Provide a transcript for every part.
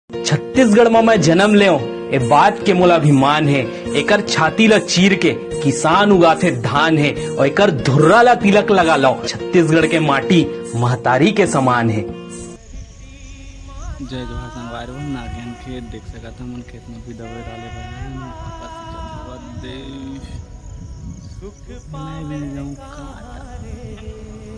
छत्तीसगढ़ में मैं जन्म ले ए बात के मोला अभिमान है। एकर छाती ला चीर के किसान उगाथे धान है और एकर धुर्रा ला तिलक लगा लो। छत्तीसगढ़ के माटी महतारी के समान है। जय जोहार संगवारी हो नागेन खेत देख सका था मन खेत में भी दवाई डाले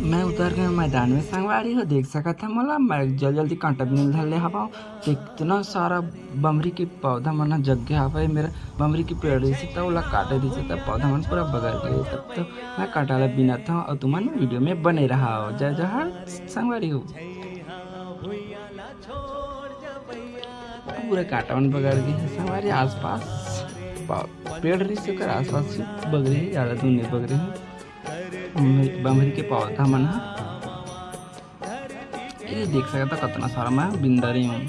मैं उतर के मैदान में संगवारी हो देख सका था मोला मैं जल्दी जल्दी कांटा भी नहीं धरले हवा। इतना सारा बमरी के पौधा मन जग गया हवा। मेरा बमरी की पेड़ रही तो ओला काटे दी तब पौधा मन पूरा बगल गए। तब तो मैं कांटा ला बिना था और तुमन वीडियो में बने रहा हो। जय जोहार संगवारी हो। पूरे कांटा मन बगड़ गए हमारे आसपास पेड़ रही से आसपास बग रही है, ज़्यादा दूर नहीं बग रही है। बमरी के पौधा मन ये देख सकता कितना सारा मैं बिंदा रही हूँ।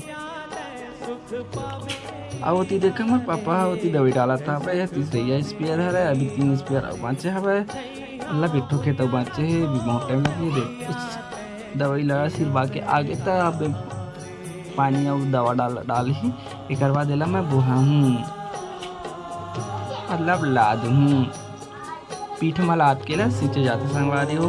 अब होती देखा मेरे पापा होती दवाई डाला था। भाई तीसरी स्पेयर है, अभी 3 स्पेयर बाँचे है। अल्लाह बिट्ठो खेत बाँचे है, बहुत टाइम लगी दवाई लगा सिर बाके आगे तो अब पानी और दवा डाल ही एक बाद दिला मैं बुहा हूँ मतलब लाद हूँ पीठ में लाद के ला सींचे जाते संगवारी हो।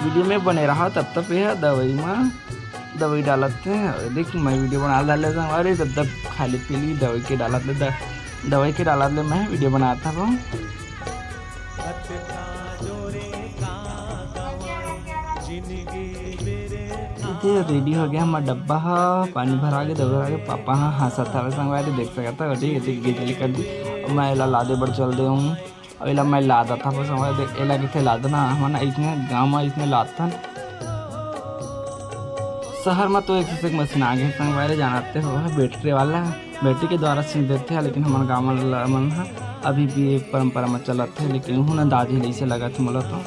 वीडियो में बने रहा तब तक यह दवाई डालते हैं। देख मैं वीडियो बना डाले संगवारी तब तक खाली पीली दवाई के डालत ले मैं वीडियो बनाता हूँ। रेडी हो गया हमारा डब्बा पानी भरा के दवा भरा के पापा हंसा था संगवारी देख सका था। गिजली कर दी मैं एला लादे बढ़ चल दे हूँ और एला मैं लादा था संगवारी देख एला कितने लादना हमारा इतने गाँव में इतने लादता। शहर में तो एक मशीन आ गई संगवारी जानते हो बैटरी वाला बैटरी के द्वारा सीख देते हैं। लेकिन हमारे गाँव मन अभी भी परंपरा में चलते है। लेकिन हूँ ना दादी नहीं से लगा थे मोला तो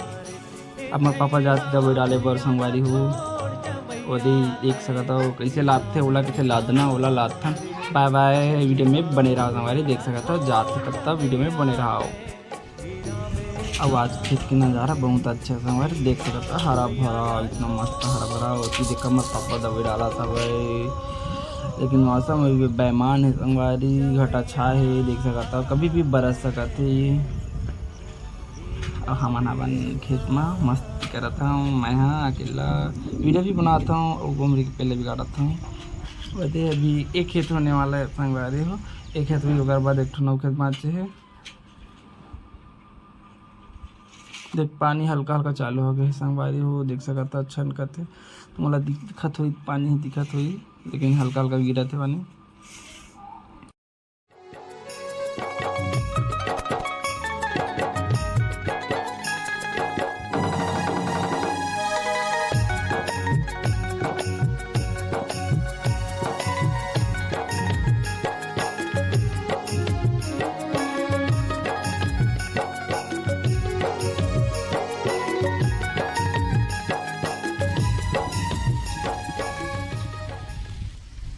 अब मेरे पापा जाते दवाई डाले बर संगवारी हो ओदी देख सकता हो कैसे लादते ओला कैसे लादना ओला लादता। बाय बाय वीडियो में बने रहा संगवारी देख सकता हो जाते तब वीडियो में बने रहा हो। अब आज खेत की नज़ारा बहुत अच्छा संगवारी देख सकता हरा भरा इतना मस्त हरा भरा होती देखा मैं पापा दवाई डाला था भाई। लेकिन मौसम अभी बेईमान है संगवारी घटा छा है देख सकता कभी भी बरस सकते। और हमारा खेत में मस्त करता हूँ मैं अकेला वीडियो भी बनाता हूँ और बमरी के पहले भी काटता हूँ। वैसे अभी एक खेत होने वाला है संगवारी हो। एक खेत भी होकर बाद एक नौ खेत माचे है। देख पानी हल्का हल्का चालू हो गया संगवारी हो देख सकता अच्छा थे तो मतलब दिक्कत हुई पानी दिक्कत हुई लेकिन हल्का हल्का गिरा थे पानी।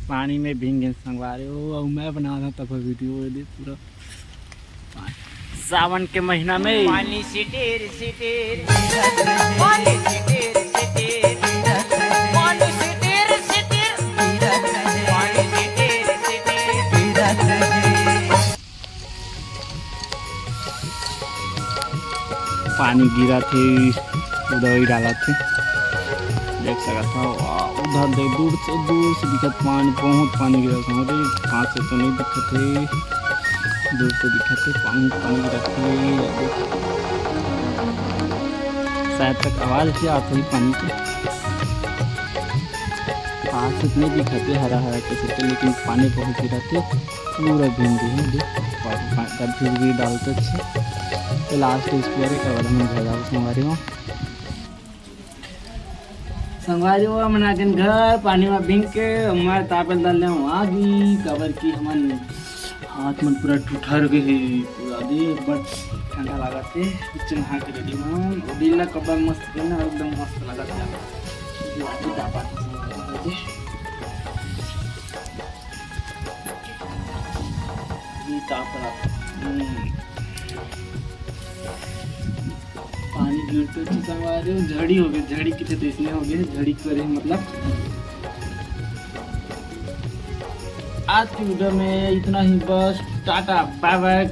पानी में भींगे संगवारी हो और मैं बना रहा तब वीडियो दे पूरा सावन के महीना में पानी सिटेर सिटेर पानी सिटेर सिटेर पानी सिटेर सिटेर पानी सिटेर सिटेर पानी गिरा थे उधर डाला थे देख सका था। उधर देख दूर से दिखत पानी बहुत पानी गिरा था। हाथ से तो नहीं दिखत है दूर से दिखत है पानी गिरा थे। शायद तक आवाज़ से आती है पानी की हाथ से नहीं दिखत है हरा हरा कैसे लेकिन पानी बहुत गिरा थे पूरा भिंडी है फिर भी डालते अच्छे लास्ट स्पेयर का में भर हमारे वहाँ संगवारी हो मना के घर पानी में भींग के हमारे तापल डाल आगी कबर की हमारे हाथ में पूरा ठुठर गए पूरा देख बट ठंडा लगा थे नहा के रेडी में दिल्ला कपड़ा मस्त के ना एकदम मस्त लगा था। पानी गिरते थे संगवारी झड़ी हो गई झड़ी कितने तो इसने हो गए झड़ी करे मतलब आज की वीडियो में इतना ही बस टाटा बाय बाय